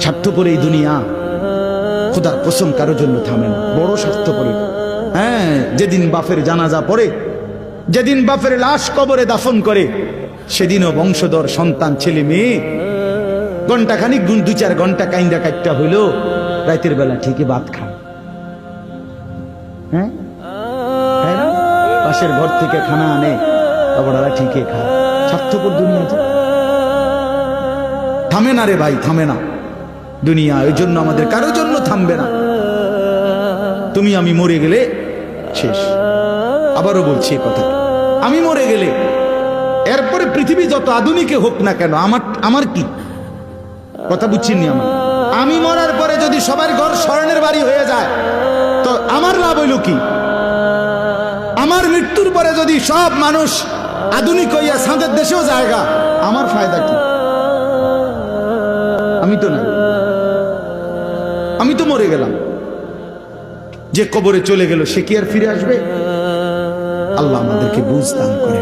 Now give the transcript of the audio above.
স্বার্থপর এই দুনিয়া খোদার কসম কারোর জন্য থামে না, বড় স্বার্থপর। হ্যাঁ, যেদিন বাপের জানাজা পড়ে, যেদিন বাপের লাশ কবরে দাফন করে, সেদিনও বংশধর সন্তান ছেলে মেয়ে ঘন্টাখানিক 2-4 ঘন্টা কাইন্দা কাটটা হইলো, রাতের বেলা ঠিকই ভাত খায়। হ্যাঁ, পাশের ঘর থেকে খানা আনে, ওরা ঠিকই খায়। স্বার্থপর দুনিয়া থামে না রে ভাই, থামে না দুনিয়া। ওই জন্য আমাদের কারোর জন্য থামবে না। তুমি আমি মরে গেলে শেষ। আবারও বলছি কথা, আমি মরে গেলে এরপরে পৃথিবী যত আধুনিকে হোক না কেন, আমার কি কথা বুঝছিনি? আমি মরার পরে যদি সবার ঘর স্বর্ণের বাড়ি হয়ে যায় তো আমার লাভ হইল কি? আমার মৃত্যুর পরে যদি সব মানুষ আধুনিক হইয়া সাঁদের দেশেও জায়গা, আমার ফায়দা কি? আমি তো না, আমি তো মরে গেলাম। যে কবরে চলে গেল সে কি আর ফিরে আসবে? আল্লাহ আমাদেরকে বুঝ দান করে।